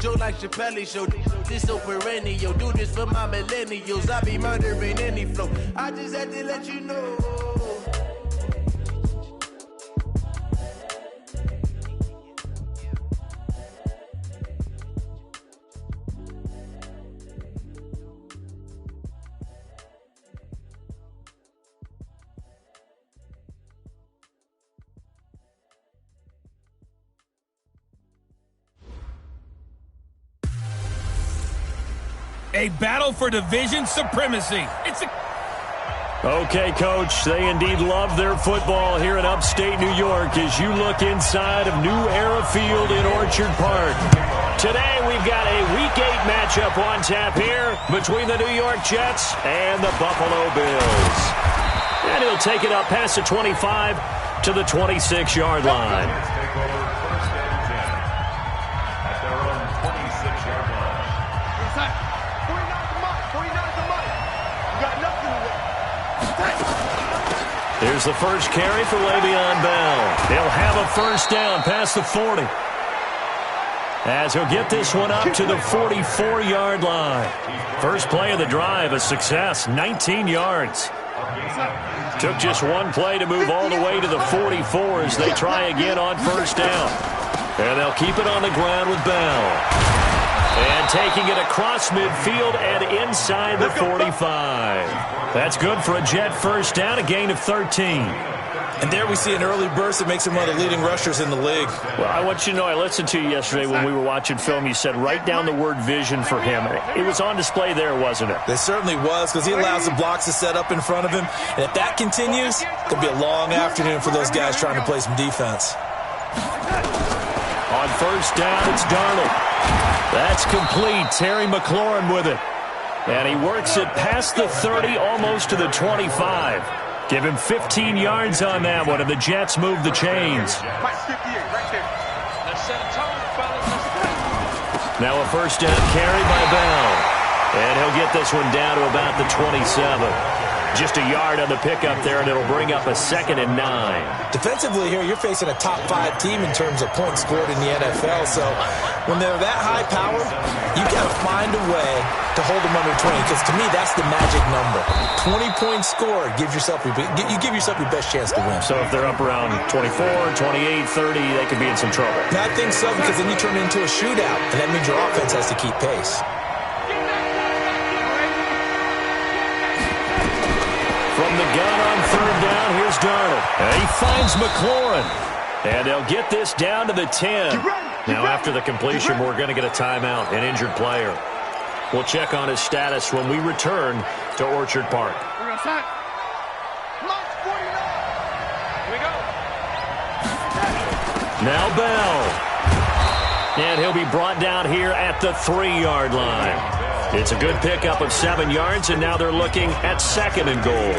joke like Chappelle Show. This so perennial. Do this for my millennials. I be murdering any flow. I just had to let you know. A battle for division supremacy. Okay, Coach, they indeed love their football here in upstate New York as you look inside of New Era Field in Orchard Park. Today, we've got a Week 8 matchup on tap here between the New York Jets and the Buffalo Bills. And he'll take it up past the 25 to the 26-yard line. Here's the first carry for Le'Veon Bell. He'll have a first down past the 40. As he'll get this one up to the 44-yard line. First play of the drive, a success, 19 yards. Took just one play to move all the way to the 44 as they try again on first down. And they'll keep it on the ground with Bell. And taking it across midfield and inside the 45. That's good for a Jet first down, a gain of 13. And there we see an early burst that makes him one of the leading rushers in the league. Well, I want you to know, I listened to you yesterday when we were watching film. You said write down the word vision for him. It was on display there, wasn't it? It certainly was, because he allows the blocks to set up in front of him. And if that continues, it's going to be a long afternoon for those guys trying to play some defense. On first down, it's Darnold. That's complete. Terry McLaurin with it. And he works it past the 30, almost to the 25. Give him 15 yards on that one, and the Jets move the chains. Now a first down carry by Bell. And he'll get this one down to about the 27. Just a yard on the pickup there, and it'll bring up a 2nd and 9. Defensively here, you're facing a top 5 team in terms of points scored in the NFL. So when they're that high powered, you got to find a way to hold them under 20. Because to me, that's the magic number. 20 points scored, you give yourself your best chance to win. So if they're up around 24, 28, 30, they could be in some trouble. I think so, because then you turn it into a shootout, and that means your offense has to keep pace. From the gun on third down, here's Darnold. And he finds McLaurin. And they'll get this down to the 10. Now, after the completion, we're going to get a timeout, an injured player. We'll check on his status when we return to Orchard Park. We're going to start. Come on, 49. Here we go. Now Bell. And he'll be brought down here at the 3-yard line. It's a good pickup of 7 yards, and now they're looking at 2nd and goal.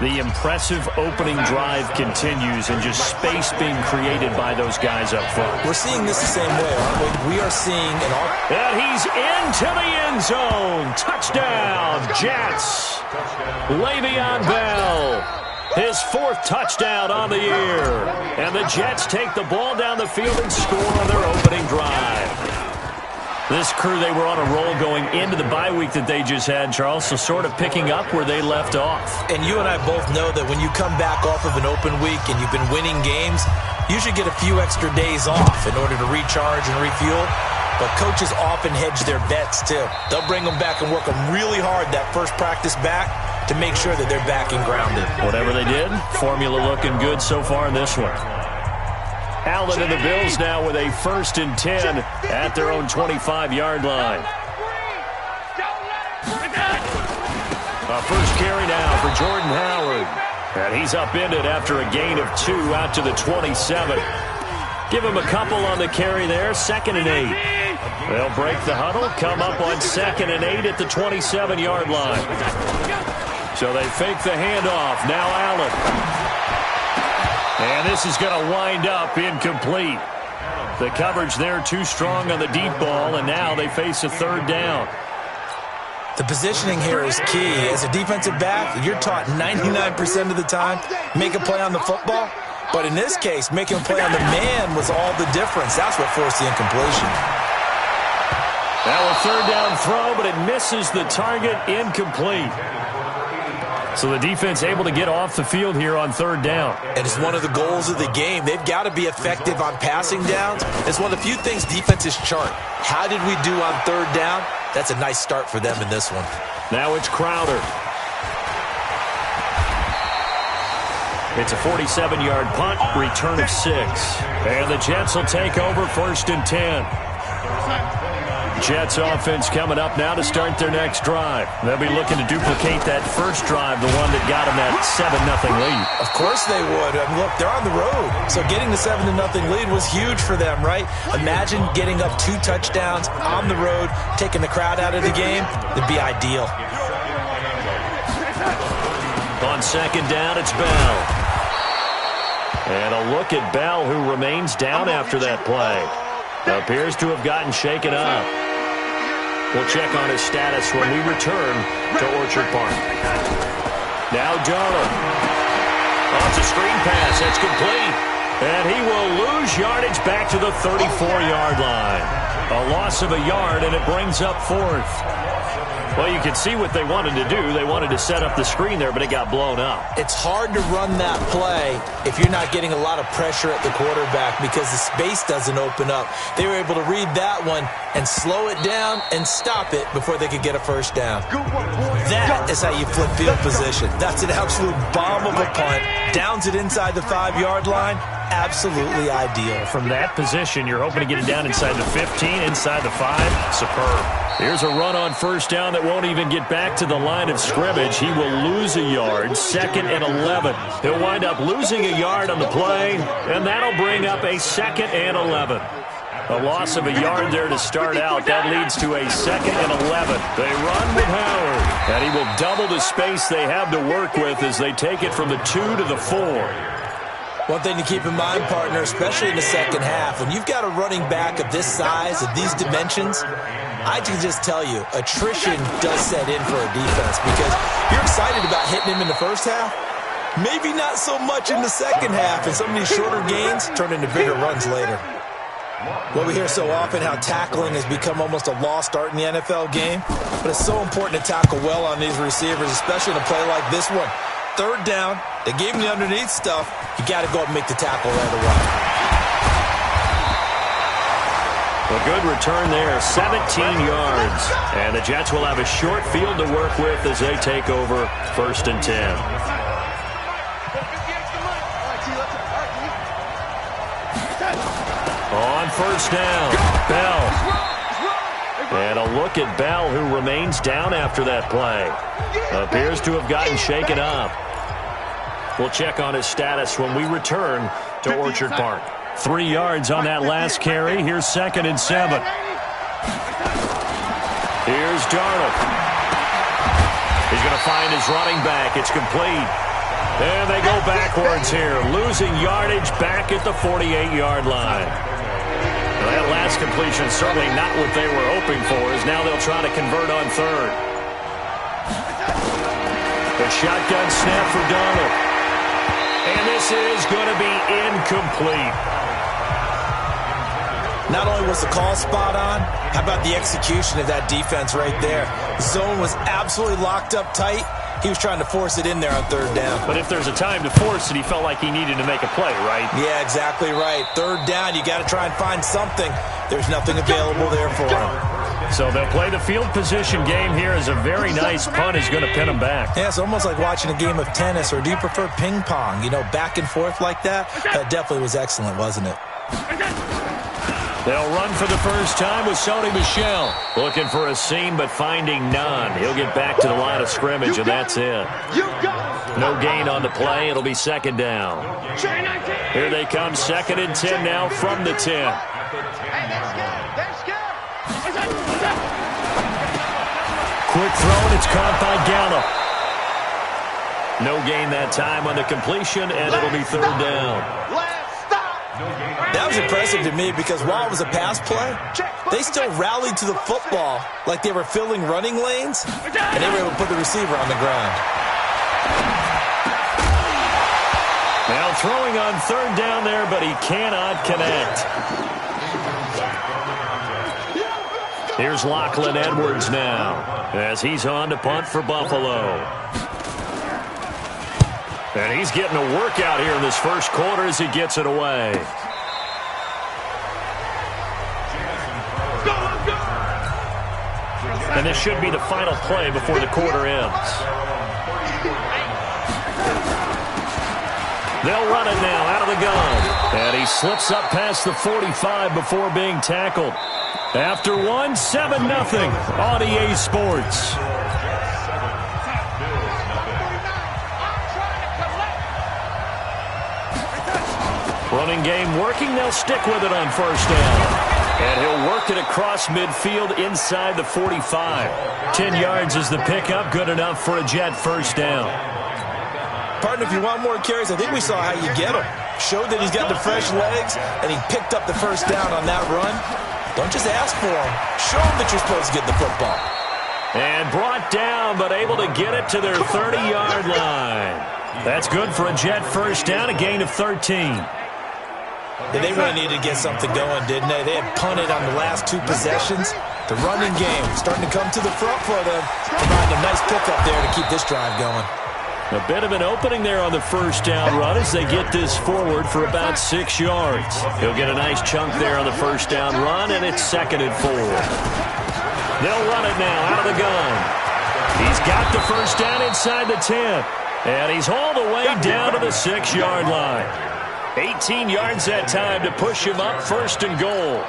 The impressive opening drive continues, and just space being created by those guys up front. We're seeing this the same way, aren't we? We are seeing an and he's into the end zone. Touchdown, Jets. Le'Veon Bell, his 4th touchdown on the year. And the Jets take the ball down the field and score on their opening drive. This crew, they were on a roll going into the bye week that they just had, Charles, so sort of picking up where they left off. And you and I both know that when you come back off of an open week and you've been winning games, you should get a few extra days off in order to recharge and refuel. But coaches often hedge their bets, too. They'll bring them back and work them really hard that first practice back to make sure that they're back and grounded. Whatever they did, formula looking good so far in this one. Allen and the Bills now with a 1st and 10 at their own 25-yard line. A first carry now for Jordan Howard. And he's upended after a gain of 2 out to the 27. Give him a couple on the carry there, 2nd and 8. They'll break the huddle, come up on 2nd and 8 at the 27-yard line. So they fake the handoff. Now Allen. And this is going to wind up incomplete. The coverage there too strong on the deep ball, and now they face a 3rd down. The positioning here is key. As a defensive back, you're taught 99% of the time, make a play on the football. But in this case, making a play on the man was all the difference. That's what forced the incompletion. third down throw, but it misses the target, incomplete. So the defense able to get off the field here on third down. And it's one of the goals of the game. They've got to be effective on passing downs. It's one of the few things defenses chart. How did we do on third down? That's a nice start for them in this one. Now it's Crowder. It's a 47-yard punt, return of 6. And the Jets will take over 1st and 10. Jets offense coming up now to start their next drive. They'll be looking to duplicate that first drive, the one that got them that 7-0 lead. Of course they would. I mean, look, they're on the road. So getting the 7-0 lead was huge for them, right? Imagine getting up 2 touchdowns on the road, taking the crowd out of the game. It'd be ideal. On second down, it's Bell. And a look at Bell, who remains down after that play. Appears to have gotten shaken up. We'll check on his status when we return to Orchard Park. Now Darnold. Oh, it's a screen pass. That's complete. And he will lose yardage back to the 34-yard line. A loss of a yard, and it brings up 4th. Well, you can see what they wanted to do. They wanted to set up the screen there, but it got blown up. It's hard to run that play if you're not getting a lot of pressure at the quarterback because the space doesn't open up. They were able to read that one and slow it down and stop it before they could get a first down. That is how you flip field position. That's an absolute bomb of a punt. Downs it inside the 5-yard line. Absolutely ideal. From that position, you're hoping to get it down inside the 15, inside the 5. Superb. Here's a run on first down that won't even get back to the line of scrimmage. He will lose a yard, 2nd and 11. He'll wind up losing a yard on the play, and that'll bring up a 2nd and 11. A loss of a yard there to start out. That leads to a 2nd and 11. They run with Howard, and he will double the space they have to work with as they take it from the 2 to the 4. One thing to keep in mind, partner, especially in the second half, when you've got a running back of this size, of these dimensions, I can just tell you, attrition does set in for a defense because you're excited about hitting him in the first half. Maybe not so much in the second half, and some of these shorter gains turn into bigger runs later. Well, we hear so often how tackling has become almost a lost art in the NFL game, but it's so important to tackle well on these receivers, especially in a play like this one. Third down, they gave him the underneath stuff. You got to go up and make the tackle right away. A good return there, 17 yards. And the Jets will have a short field to work with as they take over 1st and 10. On first down, Bell. And a look at Bell, who remains down after that play. Appears to have gotten shaken up. We'll check on his status when we return to Orchard Park. 3 yards on that last carry. Here's 2nd and 7. Here's Darnold. He's going to find his running back. It's complete. And they go backwards here, losing yardage back at the 48-yard line. Now, that last completion certainly not what they were hoping for, as now they'll try to convert on third. The shotgun snap for Darnold. And this is going to be incomplete. Not only was the call spot on, how about the execution of that defense right there? The zone was absolutely locked up tight. He was trying to force it in there on third down. But if there's a time to force it, he felt like he needed to make a play, right? Yeah, exactly right. Third down, you got to try and find something. There's nothing available there for him. So they'll play the field position game here as a very nice punt is going to pin them back. Yeah, it's almost like watching a game of tennis, or do you prefer ping pong? You know, back and forth like that? That definitely was excellent, wasn't it? They'll run for the first time with Sony Michel. Looking for a seam, but finding none. He'll get back to the line of scrimmage, and that's it. No gain on the play. It'll be 2nd down. Here they come, 2nd and 10 now from the 10. Quick throw, and it's caught by Gallup. No gain that time on the completion, and it'll be 3rd down. That was impressive to me because while it was a pass play, they still rallied to the football like they were filling running lanes, and they were able to put the receiver on the ground. Now throwing on 3rd down there, but he cannot connect. Here's Lachlan Edwards now as he's on to punt for Buffalo. And he's getting a workout here in this first quarter as he gets it away. And this should be the final play before the quarter ends. They'll run it now out of the gun. And he slips up past the 45 before being tackled. After one, 7-0 on EA Sports. Running game working. They'll stick with it on first down. And he'll work it across midfield inside the 45. 10 yards is the pickup. Good enough for a Jet first down. Partner, if you want more carries, I think we saw how you get him. Showed that he's got the fresh legs, and he picked up the first down on that run. Don't just ask for him. Show him that you're supposed to get the football. And brought down, but able to get it to their 30-yard line. That's good for a Jet first down, a gain of 13. Yeah, they really needed to get something going, didn't they? They had punted on the last two possessions. The running game starting to come to the front for them, providing a nice pickup there to keep this drive going. A bit of an opening there on the first down run as they get this forward for about 6 yards. He'll get a nice chunk there on the first down run, and it's 2nd and 4. They'll run it now out of the gun. He's got the first down inside the 10, and he's all the way down to the 6-yard line. 18 yards that time to push him up 1st and goal.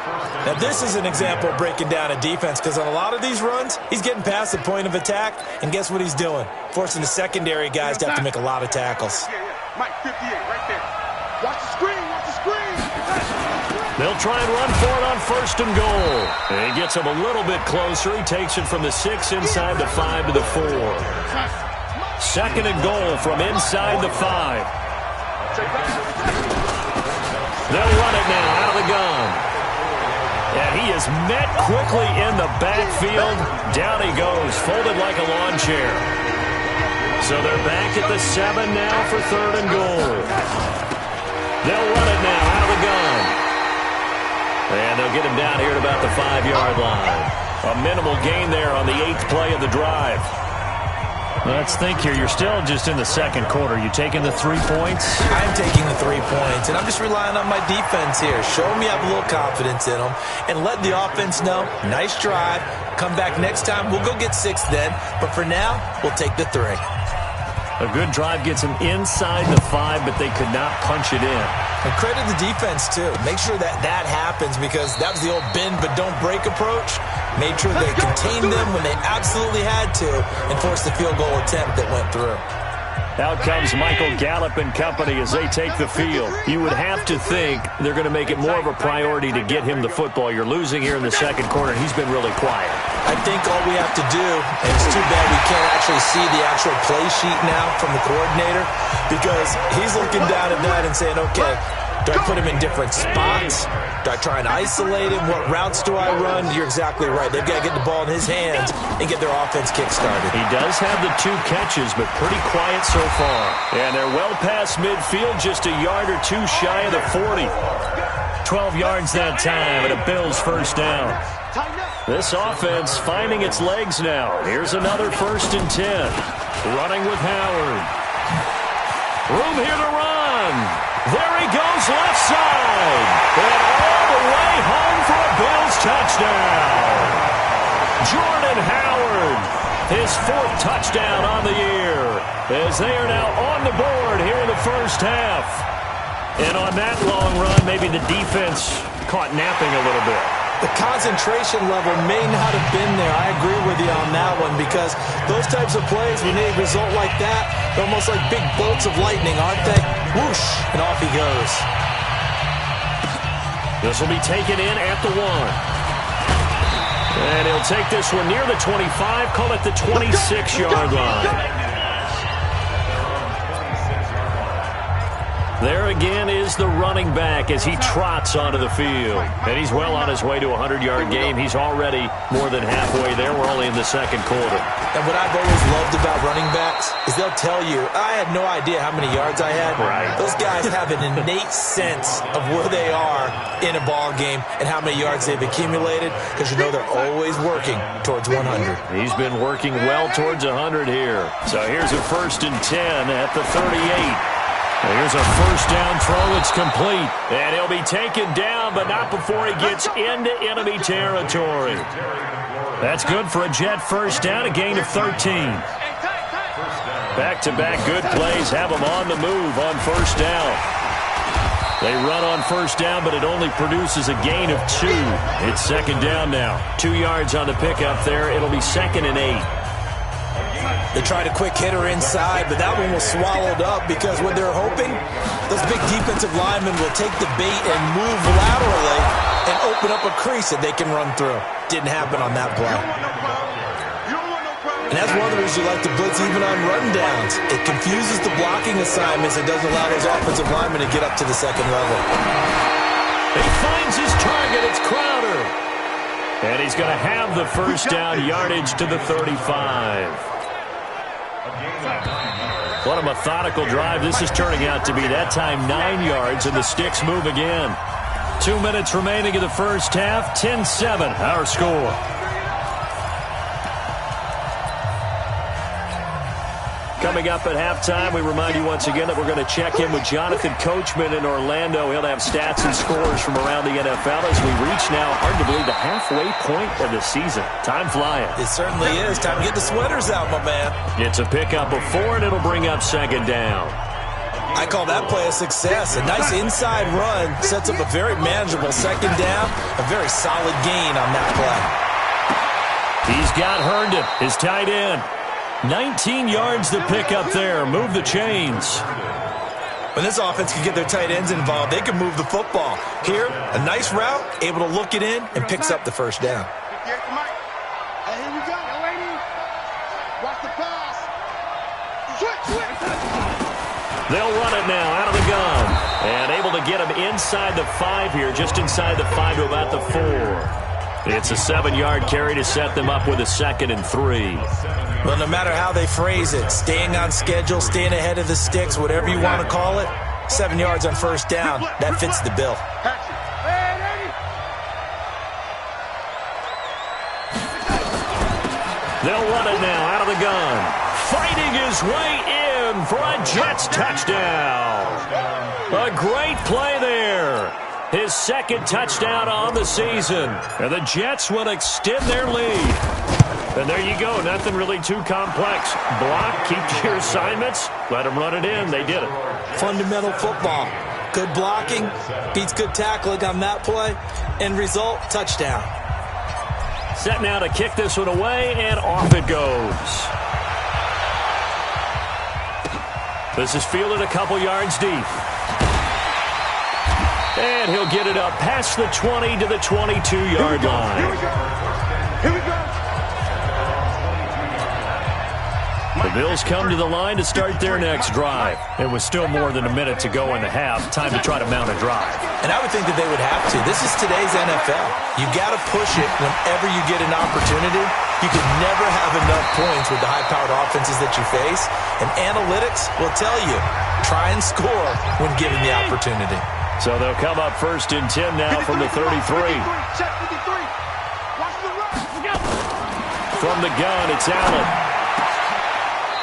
Now this is an example of breaking down a defense, because on a lot of these runs, he's getting past the point of attack, and guess what he's doing? Forcing the secondary guys to have to make a lot of tackles. Mike 58 right there. Watch the screen, watch the screen. They'll try and run for it on 1st and goal. And he gets him a little bit closer. He takes it from the 6 inside the 5 to the 4. 2nd and goal from inside the 5. They'll run it now out of the gun. And he is met quickly in the backfield. Down he goes, folded like a lawn chair. So they're back at the 7 now for 3rd and goal. They'll run it now out of the gun. And they'll get him down here at about the 5-yard line. A minimal gain there on the 8th play of the drive. Let's think here. You're still just in the 2nd quarter. You taking the 3 points? I'm taking the 3 points, and I'm just relying on my defense here. Show me you have a little confidence in them, and let the offense know, nice drive. Come back next time. We'll go get 6 then, but for now, we'll take the 3. A good drive gets them inside the 5, but they could not punch it in. And credit the defense, too. Make sure that that happens, because that was the old bend but don't break approach. Made sure they contained them when they absolutely had to and forced the field goal attempt that went through. Out comes Michael Gallup and company as they take the field. You would have to think they're going to make it more of a priority to get him the football. You're losing here in the 2nd quarter, and he's been really quiet. I think all we have to do, and it's too bad we can't actually see the actual play sheet now from the coordinator, because he's looking down at that and saying, okay, do I put him in different spots? Do I try and isolate him? What routes do I run? You're exactly right. They've got to get the ball in his hands and get their offense kick-started. He does have the 2 catches, but pretty quiet so far. And they're well past midfield, just a yard or 2 shy of the 40. 12 yards that time, and a Bills first down. This offense finding its legs now. Here's another 1st and 10. Running with Howard. Room here to run. There he goes, left side. And all the way home for a Bills touchdown. Jordan Howard, his 4th touchdown on the year, as they are now on the board here in the first half. And on that long run, maybe the defense caught napping a little bit. The concentration level may not have been there. I agree with you on that one, because those types of plays, when they result like that, they're almost like big bolts of lightning, aren't they? Whoosh, and off he goes. This will be taken in at the 1. And he'll take this one near the 25, call it the 26-yard line. There again is the running back as he trots onto the field. And he's well on his way to a 100-yard game. He's already more than halfway there. We're only in the second quarter. And what I've always loved about running backs is they'll tell you, I had no idea how many yards I had. Right. Those guys have an innate sense of where they are in a ball game and how many yards they've accumulated, because you know they're always working towards 100. He's been working well towards 100 here. So here's a 1st and 10 at the 38. Here's a first down throw. It's complete. And he'll be taken down, but not before he gets into enemy territory. That's good for a Jet first down, a gain of 13. Back-to-back good plays have him on the move on first down. They run on first down, but it only produces a gain of 2. It's second down now. 2 yards on the pickup there. It'll be 2nd and 8. They tried a quick hitter inside, but that one was swallowed up because what they're hoping, those big defensive linemen will take the bait and move laterally and open up a crease that they can run through. Didn't happen on that play. And that's one of the reasons you like to blitz even on run downs. It confuses the blocking assignments. It doesn't allow those offensive linemen to get up to the second level. He finds his target. It's Crowder. And he's going to have the first down yardage to the 35. What a methodical drive this is turning out to be. That time 9 yards, and the sticks move again. 2 minutes remaining in the first half. 10-7, our score. Coming up at halftime, we remind you once again that we're going to check in with Jonathan Coachman in Orlando. He'll have stats and scores from around the NFL as we reach now, hard to believe, the halfway point of the season. Time flying. It certainly is. Time to get the sweaters out, my man. It's a pickup of 4, and it'll bring up second down. I call that play a success. A nice inside run sets up a very manageable second down. A very solid gain on that play. He's got Herndon, his tight end. 19 yards to pick up there. Move the chains. When this offense can get their tight ends involved, they can move the football. Here, a nice route, able to look it in, and picks up the first down. Hey, here we go. Watch the pass. Switch. They'll run it now out of the gun. And able to get him inside the 5 here, just inside the 5 to about the 4. It's a 7-yard carry to set them up with a 2nd and 3. Well, no matter how they phrase it, staying on schedule, staying ahead of the sticks, whatever you want to call it, 7 yards on first down, that fits the bill. They'll run it now out of the gun. Fighting his way in for a Jets touchdown. A great play there. His 2nd touchdown on the season. And the Jets will extend their lead. And there you go. Nothing really too complex. Block, keep to your assignments, let them run it in. They did it. Fundamental football. Good blocking, beats good tackling on that play. End result, touchdown. Set now to kick this one away, and off it goes. This is fielded a couple yards deep. And he'll get it up past the 20 to the 22-yard line. Here we go. The Bills come to the line to start their next drive. It was still more than a minute to go in the half. Time to try to mount a drive. And I would think that they would have to. This is today's NFL. You got to push it whenever you get an opportunity. You can never have enough points with the high-powered offenses that you face. And analytics will tell you, try and score when given the opportunity. So they'll come up 1st and 10 now from the 33. Check 53. Watch the run. From the gun, it's Allen.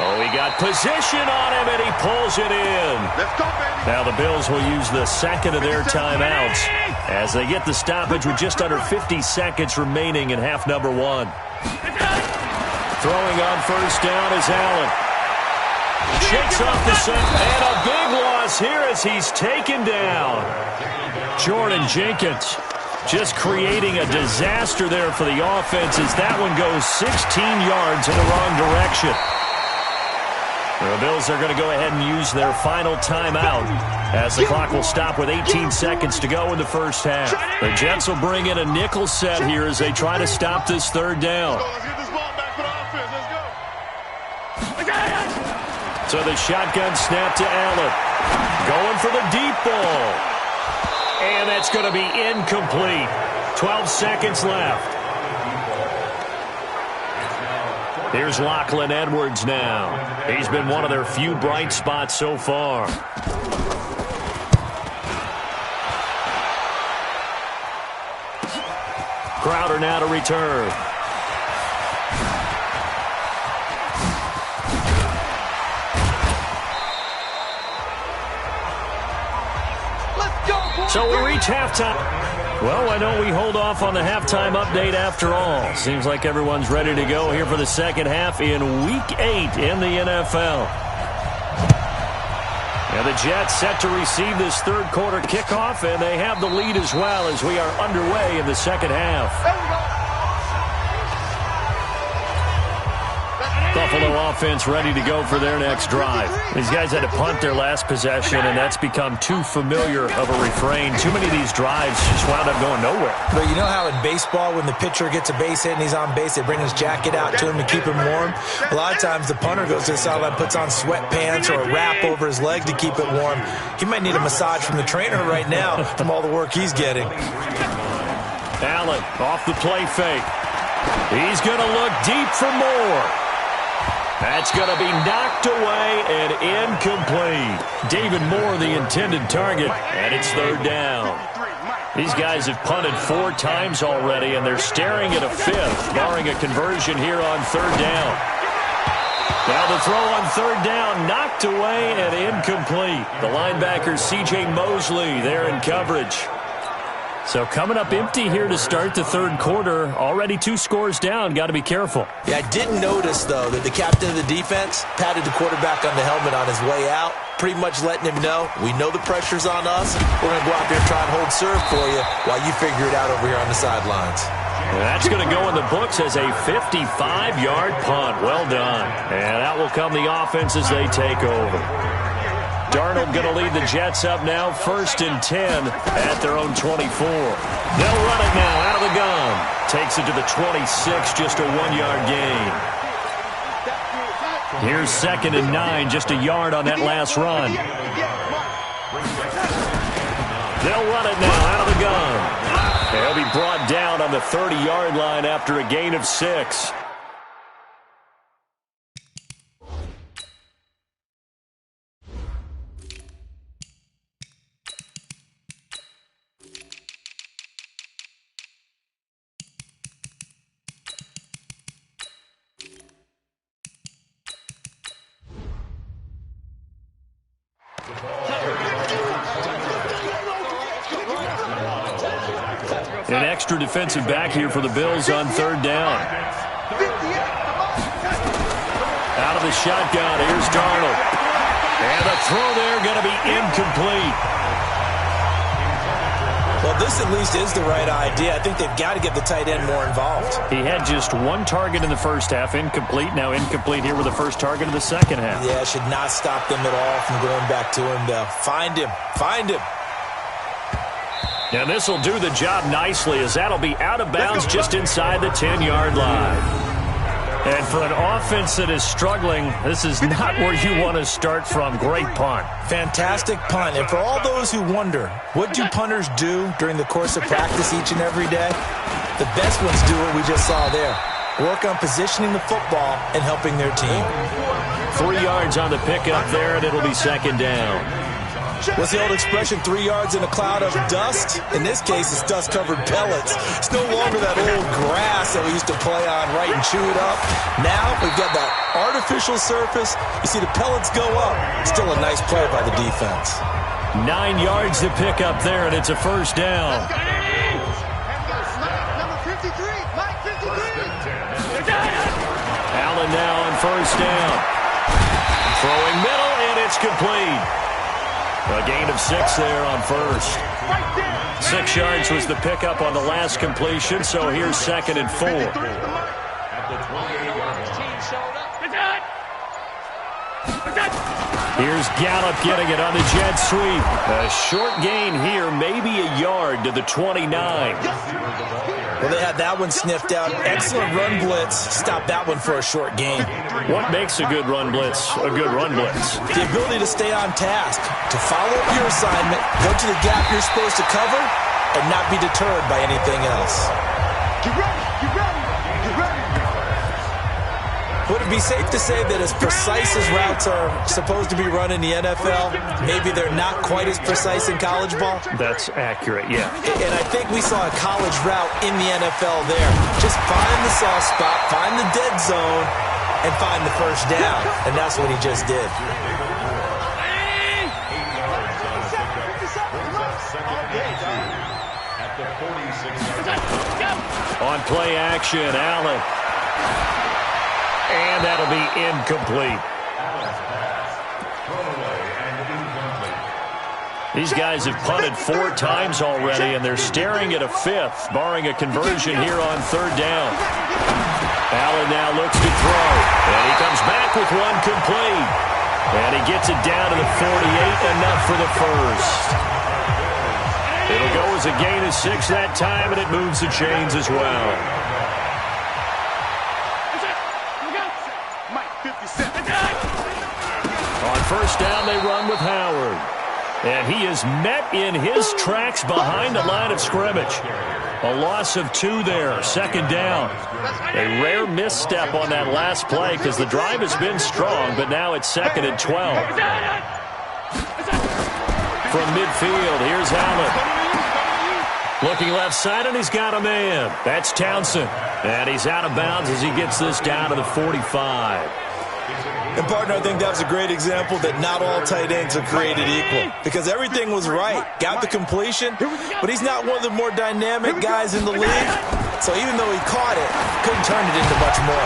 Oh, he got position on him, and he pulls it in. Let's go, baby. Now the Bills will use the 2nd of their timeouts as they get the stoppage with just under 50 seconds remaining in half number 1. Throwing on first down is Allen. Shakes off the set, and a big loss here as he's taken down. Jordan Jenkins just creating a disaster there for the offense as that one goes 16 yards in the wrong direction. The Bills are going to go ahead and use their final timeout as the clock will stop with 18 seconds to go in the first half. The Jets will bring in a nickel set here as they try to stop this 3rd down. Let's get this ball back for the offense. Let's go. So the shotgun snap to Allen. Going for the deep ball. And that's going to be incomplete. 12 seconds left. Here's Lachlan Edwards now. He's been one of their few bright spots so far. Crowder now to return. So we reach halftime. Well, why don't we hold off on the halftime update after all? Seems like everyone's ready to go here for the second half in Week 8 in the NFL. And the Jets set to receive this third quarter kickoff, and they have the lead as well as we are underway in the second half. Buffalo offense ready to go for their next drive. These guys had to punt their last possession, and that's become too familiar of a refrain. Too many of these drives just wound up going nowhere. But you know how in baseball, when the pitcher gets a base hit and he's on base, they bring his jacket out to him to keep him warm? A lot of times the punter goes to the sideline, puts on sweatpants or a wrap over his leg to keep it warm. He might need a massage from the trainer right now from all the work he's getting. Allen off the play fake. He's going to look deep for more. That's going to be knocked away and incomplete. David Moore, the intended target, and it's third down. These guys have punted 4 times already, and they're staring at a 5th, barring a conversion here on third down. Now the throw on third down, knocked away and incomplete. The linebacker, C.J. Mosley, there in coverage. So coming up empty here to start the third quarter. Already 2 scores down. Got to be careful. Yeah, I did notice, though, that the captain of the defense patted the quarterback on the helmet on his way out, pretty much letting him know, we know the pressure's on us. We're going to go out there and try and hold serve for you while you figure it out over here on the sidelines. And that's going to go in the books as a 55-yard punt. Well done. And out will come the offense as they take over. Darnold going to lead the Jets up now, 1st and 10 at their own 24. They'll run it now out of the gun. Takes it to the 26, just a 1-yard gain. Here's 2nd and 9, just a yard on that last run. They'll run it now out of the gun. They'll be brought down on the 30-yard line after a gain of 6. An extra defensive back here for the Bills on third down. Out of the shotgun, here's Darnold. And the throw there going to be incomplete. Well, this at least is the right idea. I think they've got to get the tight end more involved. He had just 1 target in the first half, incomplete. Now incomplete here with the first target of the second half. Yeah, should not stop them at all from going back to him, though. Find him. Find him. And this will do the job nicely, as that'll be out of bounds just inside the 10-yard line. And for an offense that is struggling, this is not where you want to start from. Great punt. Fantastic punt. And for all those who wonder, what do punters do during the course of practice each and every day? The best ones do what we just saw there. Work on positioning the football and helping their team. 3 yards on the pickup there, and it'll be 2nd down. What's the old expression, 3 yards in a cloud of dust? In this case, it's dust-covered pellets. It's no longer that old grass that we used to play on, right, and chew it up. Now we've got that artificial surface. You see the pellets go up. Still a nice play by the defense. 9 yards to pick up there, and it's a 1st down. Allen now on 1st down. Throwing middle, and it's complete. A gain of 6 there on 1st. 6 yards was the pickup on the last completion, so here's 2nd and 4. Here's Gallup getting it on the jet sweep. A short gain here, maybe a yard to the 29. Well, they had that one sniffed out. Excellent run blitz. Stop that one for a short gain. What makes a good run blitz a good run blitz? The ability to stay on task, to follow up your assignment, go to the gap you're supposed to cover, and not be deterred by anything else. Get ready, get ready, get ready. Would it be safe to say that as precise as routes are supposed to be run in the NFL, maybe they're not quite as precise in college ball? That's accurate, yeah. And I think we saw a college route in the NFL there. Just find the soft spot, find the dead zone, and find the first down. And that's what he just did. On play action, Allen. And that'll be incomplete. These guys have punted 4 times already, and they're staring at a 5th, barring a conversion here on 3rd down. Allen now looks to throw, and he comes back with one complete. And he gets it down to the 48, enough for the first. It'll go as a gain of 6 that time, and it moves the chains as well. On 1st down, they run with Howard. And he is met in his tracks behind the line of scrimmage. A loss of 2 there, 2nd down. A rare misstep on that last play because the drive has been strong, but now it's 2nd and 12. From midfield, here's Allen. Looking left side, and he's got a man. That's Townsend. And he's out of bounds as he gets this down to the 45. And, partner, I think that was a great example that not all tight ends are created equal. Because everything was right. Got the completion, but he's not one of the more dynamic guys in the league. So even though he caught it, couldn't turn it into much more.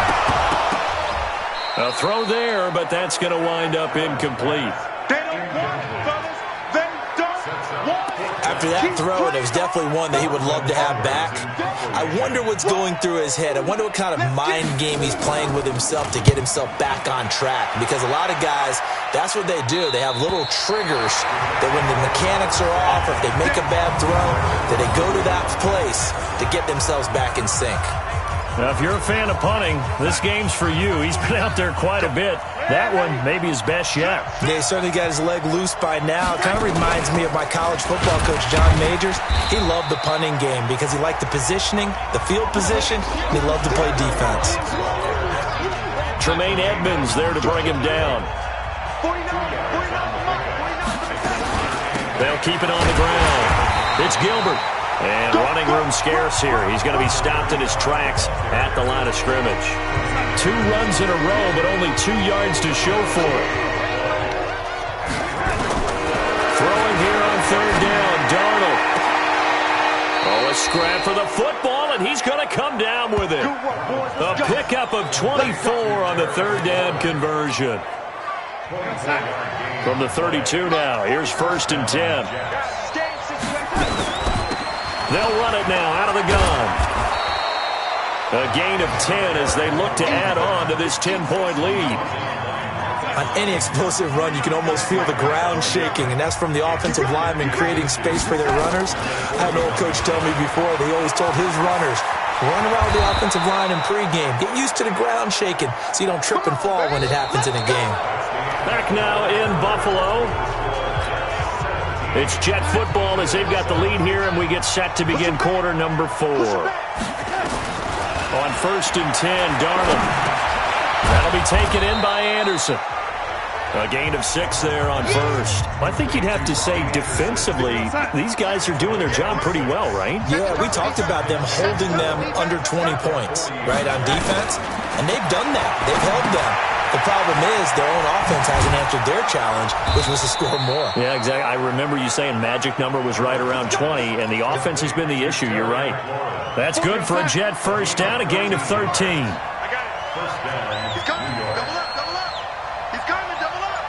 A throw there, but that's going to wind up incomplete. They don't want it, fellas. They don't want it. After that throw, and it was definitely one that he would love to have back, I wonder what's going through his head. I wonder what kind of mind game he's playing with himself to get himself back on track. Because a lot of guys, that's what they do. They have little triggers that when the mechanics are off, or if they make a bad throw, that they go to that place to get themselves back in sync. Now, if you're a fan of punting, this game's for you. He's been out there quite a bit. That one, maybe his best yet. Yeah, he certainly got his leg loose by now. It kind of reminds me of my college football coach, John Majors. He loved the punting game because he liked the positioning, the field position, and he loved to play defense. Tremaine Edmonds there to bring him down. They'll keep it on the ground. It's Gilbert. And running room scarce here. He's going to be stopped in his tracks at the line of scrimmage. 2 runs in a row, but only 2 yards to show for it. Throwing here on 3rd down, Darnold. Oh, a scrap for the football, and he's going to come down with it. A pickup of 24 on the 3rd down conversion. From the 32 now, here's 1st and 10. They'll run it now out of the gun. A gain of 10 as they look to add on to this 10-point lead. On any explosive run, you can almost feel the ground shaking, and that's from the offensive linemen creating space for their runners. I had an old coach tell me before, they always told his runners, run around the offensive line in pregame. Get used to the ground shaking so you don't trip and fall when it happens in a game. Back now in Buffalo. It's Jet football as they've got the lead here, and we get set to begin quarter number 4. On 1st and 10, Darnold. That'll be taken in by Anderson. A gain of 6 there on 1st. I think you'd have to say defensively, these guys are doing their job pretty well, right? Yeah, we talked about them holding them under 20 points, right, on defense. And they've done that. They've held them. The problem is their own offense hasn't answered their challenge, which was to score more. Yeah, exactly. I remember you saying magic number was right around 20, and the offense has been the issue. You're right. That's good for a Jet 1st down, a gain of 13. I got it. 1st down. He's coming. Double up, double up. He's coming, double up.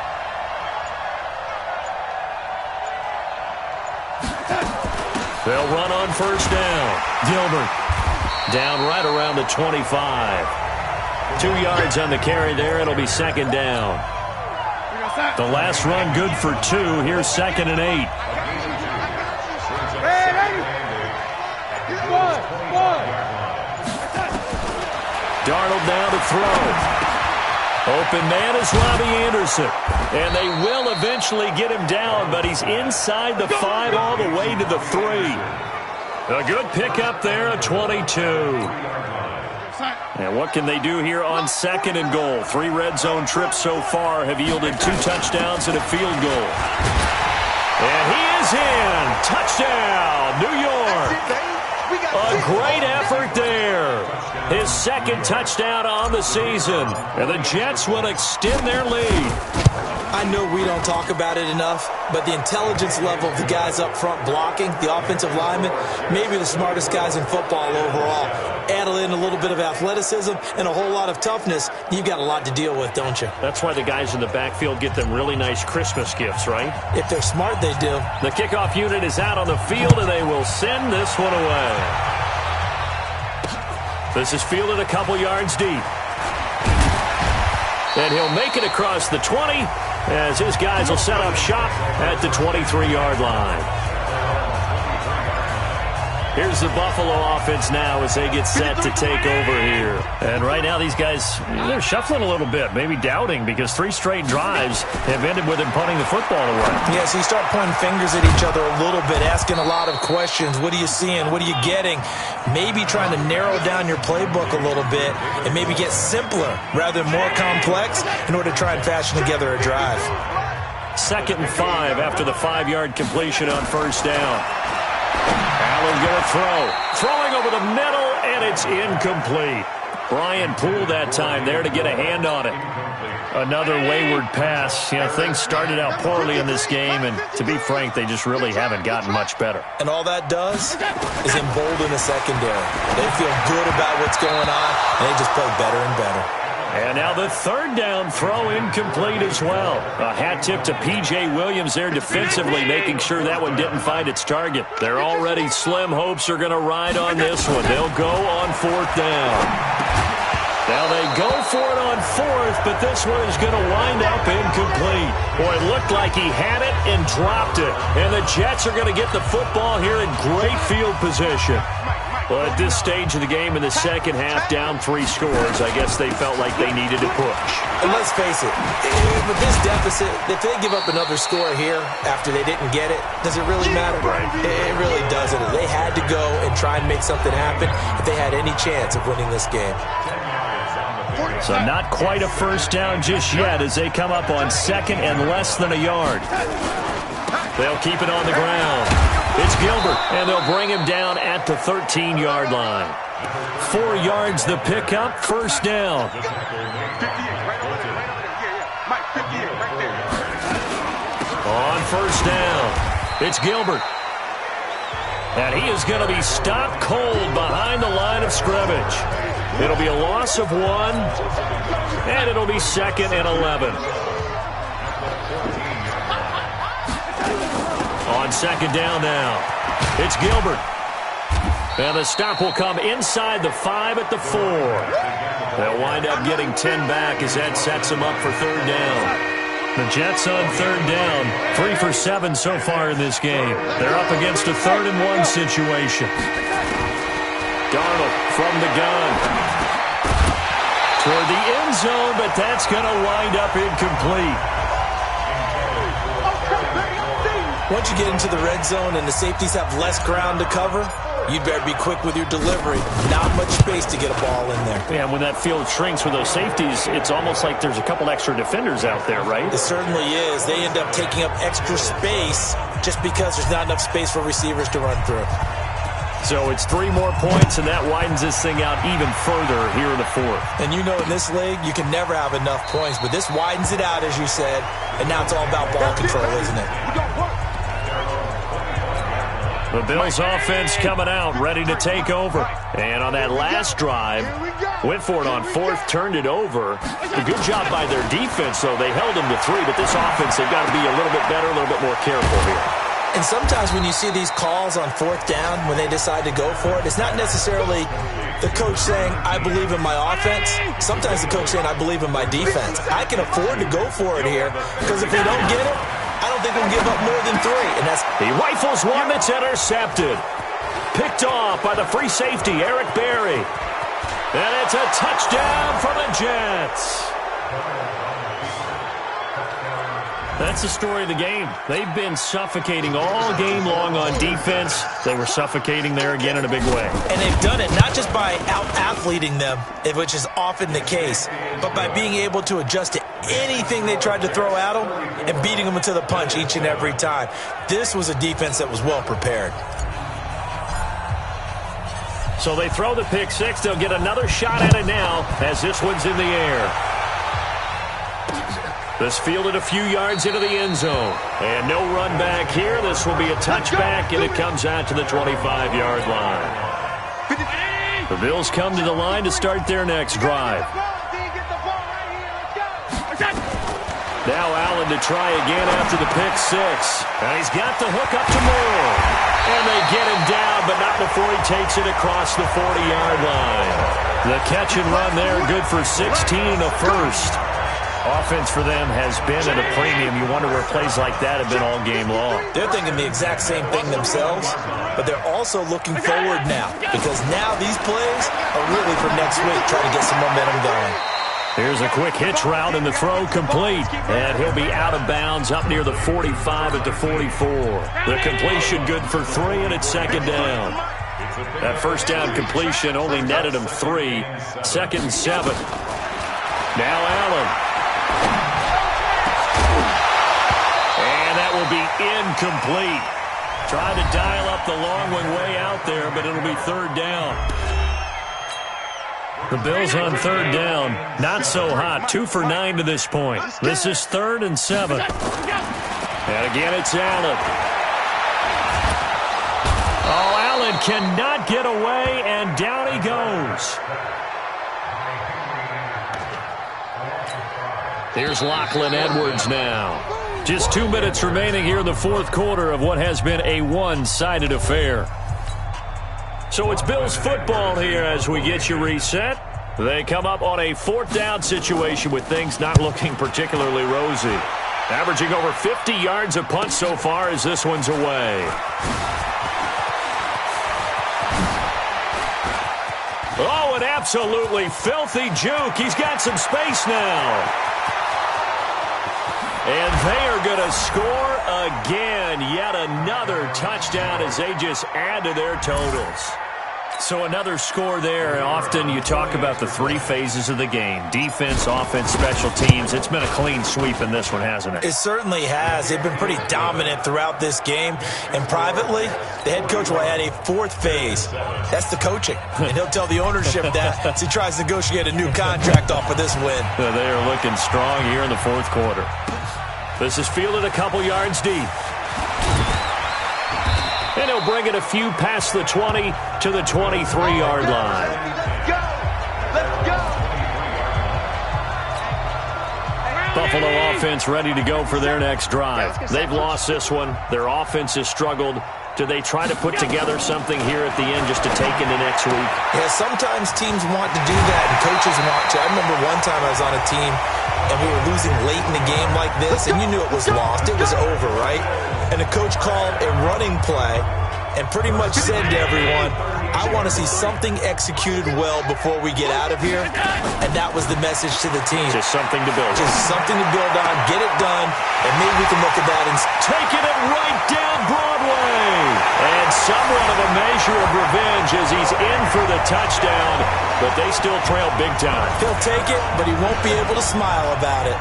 They'll run on 1st down. Gilbert down right around the 25. 2 yards on the carry there. It'll be 2nd down. The last run good for 2. Here's 2nd and 8. Darnold now to throw. Open man is Robbie Anderson. And they will eventually get him down, but he's inside the 5 all the way to the 3. A good pickup there, a 22. And what can they do here on 2nd and goal? 3 red zone trips so far have yielded 2 touchdowns and a field goal. And he is in. Touchdown, New York. A great effort there. His 2nd touchdown on the season. And the Jets will extend their lead. I know we don't talk about it enough, but the intelligence level of the guys up front blocking, the offensive linemen, maybe the smartest guys in football overall. Add in a little bit of athleticism and a whole lot of toughness, you've got a lot to deal with, don't you? That's why the guys in the backfield get them really nice Christmas gifts, right? If they're smart, they do. The kickoff unit is out on the field, and they will send this one away. This is fielded a couple yards deep. And he'll make it across the 20 as his guys will set up shop at the 23-yard line. Here's the Buffalo offense now as they get set to take over here. And right now these guys, they're shuffling a little bit, maybe doubting, because 3 straight drives have ended with him punting the football away. Yeah, so you start pointing fingers at each other a little bit, asking a lot of questions. What are you seeing? What are you getting? Maybe trying to narrow down your playbook a little bit and maybe get simpler rather than more complex in order to try and fashion together a drive. 2nd and 5 after the 5-yard completion on 1st down. Allen going to throw. Throwing over the middle, and it's incomplete. Brian Poole that time there to get a hand on it. Another wayward pass. You know, things started out poorly in this game, and to be frank, they just really haven't gotten much better. And all that does is embolden the secondary. They feel good about what's going on, and they just play better and better. And now the 3rd down throw incomplete as well. A hat tip to P.J. Williams there defensively, making sure that one didn't find its target. Their already slim hopes are going to ride on this one. They'll go on 4th down. Now they go for it on 4th, but this one is going to wind up incomplete. Boy, it looked like he had it and dropped it. And the Jets are going to get the football here in great field position. Well, at this stage of the game in the 2nd half, down 3 scores, I guess they felt like they needed to push. And let's face it, with this deficit, if they give up another score here after they didn't get it, does it really matter? Right. It really doesn't. They had to go and try and make something happen if they had any chance of winning this game. So not quite a 1st down just yet as they come up on 2nd and less than a yard. They'll keep it on the ground. It's Gilbert, and they'll bring him down at the 13-yard line. 4 yards the pickup, 1st down. On 1st down, it's Gilbert. And he is going to be stopped cold behind the line of scrimmage. It'll be a loss of 1, and it'll be 2nd and 11. On 2nd down now, it's Gilbert. And the stop will come inside the 5 at the 4. They'll wind up getting 10 back as that sets them up for 3rd down. The Jets on 3rd down, 3 for 7 so far in this game. They're up against a 3rd and 1 situation. Darnold from the gun. Toward the end zone, but that's going to wind up incomplete. Once you get into the red zone and the safeties have less ground to cover, you'd better be quick with your delivery. Not much space to get a ball in there. Yeah, when that field shrinks with those safeties, it's almost like there's a couple extra defenders out there, right? It certainly is. They end up taking up extra space just because there's not enough space for receivers to run through. So it's 3 more points, and that widens this thing out even further here in the 4th. And you know in this league, you can never have enough points, but this widens it out, as you said, and now it's all about ball control, isn't it? The Bills offense coming out, ready to take over. And on that last drive, went for it on 4th, turned it over. A good job by their defense, though. They held them to 3, but this offense, they've got to be a little bit better, a little bit more careful here. And sometimes when you see these calls on 4th down, when they decide to go for it, it's not necessarily the coach saying, I believe in my offense. Sometimes the coach saying, I believe in my defense. I can afford to go for it here, because if we don't get it, I don't think we'll give up more than 3. And that's he rifles one that's intercepted. Picked off by the free safety, Eric Berry. And it's a touchdown for the Jets. That's the story of the game. They've been suffocating all game long on defense. They were suffocating there again in a big way. And they've done it not just by out-athleting them, which is often the case, but by being able to adjust to anything they tried to throw at them and beating them to the punch each and every time. This was a defense that was well prepared. So they throw the pick six. They'll get another shot at it now as this one's in the air. This fielded a few yards into the end zone. And no run back here. This will be a touchback, and it comes out to the 25-yard line. The Bills come to the line to start their next drive. Now Allen to try again after the pick six. And he's got the hook up to Moore. And they get him down, but not before he takes it across the 40-yard line. The catch and run there, good for 16 and a first. Offense for them has been at a premium. You wonder where plays like that have been all game long. They're thinking the exact same thing themselves, but they're also looking forward now because now these plays are really for next week, trying to get some momentum going. Here's a quick hitch route and the throw complete. And he'll be out of bounds up near the 45 at the 44. The completion good for 3, and it's second down. That first down completion only netted him 3. 2nd and 7. Now Allen. And that will be incomplete. Trying to dial up the long one way out there, but it'll be 3rd down. The Bills on 3rd down. Not so hot. 2 for 9 to this point. This is 3rd and 7. And again, it's Allen. Oh, Allen cannot get away, and down he goes. Here's Lachlan Edwards now. Just 2 minutes remaining here in the 4th quarter of what has been a one-sided affair. So it's Bills football here as we get you reset. They come up on a 4th down situation with things not looking particularly rosy. Averaging over 50 yards a punt so far as this one's away. Oh, an absolutely filthy juke. He's got some space now. And they are going to score again. Yet another touchdown as they just add to their totals. So another score there. Often you talk about the 3 phases of the game. Defense, offense, special teams. It's been a clean sweep in this one, hasn't it? It certainly has. They've been pretty dominant throughout this game. And privately, the head coach will add a 4th phase. That's the coaching. And he'll tell the ownership that as he tries to negotiate a new contract off of this win. They are looking strong here in the 4th quarter. This is fielded a couple yards deep. And he'll bring it a few past the 20 to the 23-yard line. Let's go! Let's go! Buffalo offense ready to go for their next drive. They've lost this one. Their offense has struggled. Do they try to put together something here at the end just to take into next week? Yeah, sometimes teams want to do that, and coaches want to. I remember one time I was on a team, and we were losing late in the game like this, and you knew it was lost. It was over, right? And the coach called a running play and pretty much said to everyone, I want to see something executed well before we get out of here. And that was the message to the team. Just something to build on. Just something to build on, get it done, and maybe we can look at that and taking it right down Broadway. And somewhat of a measure of revenge as he's in for the touchdown, but they still trail big time. He'll take it, but he won't be able to smile about it.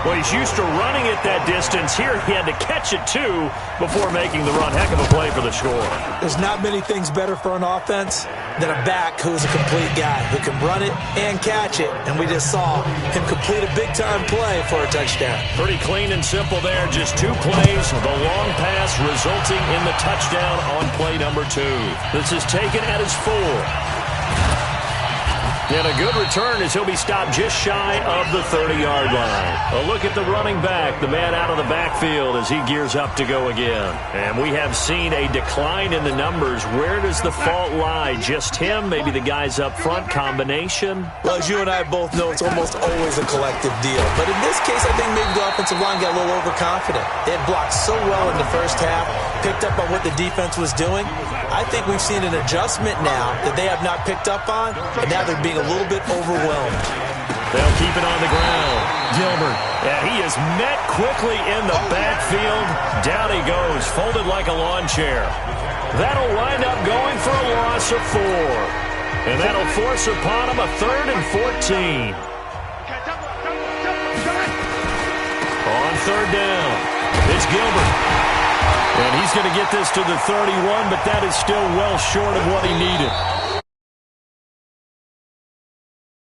Well, he's used to running it that distance. Here he had to catch it, too, before making the run. Heck of a play for the score. There's not many things better for an offense than a back who is a complete guy who can run it and catch it. And we just saw him complete a big-time play for a touchdown. Pretty clean and simple there. Just 2 plays. The long pass resulting in the touchdown on play number 2. This is taken at his 4. And a good return as he'll be stopped just shy of the 30-yard line. A look at the running back, the man out of the backfield as he gears up to go again. And we have seen a decline in the numbers. Where does the fault lie? Just him? Maybe the guys up front? Combination? Well, as you and I both know, it's almost always a collective deal. But in this case, I think maybe the offensive line got a little overconfident. They had blocked so well in the first half, picked up on what the defense was doing, I think we've seen an adjustment now that they have not picked up on, and now they're being a little bit overwhelmed. They'll keep it on the ground. Gilbert, and he is met quickly in the backfield. Down he goes, folded like a lawn chair. That'll wind up going for a loss of 4. And that'll force upon him a 3rd and 14. On 3rd down, it's Gilbert. And he's going to get this to the 31, but that is still well short of what he needed.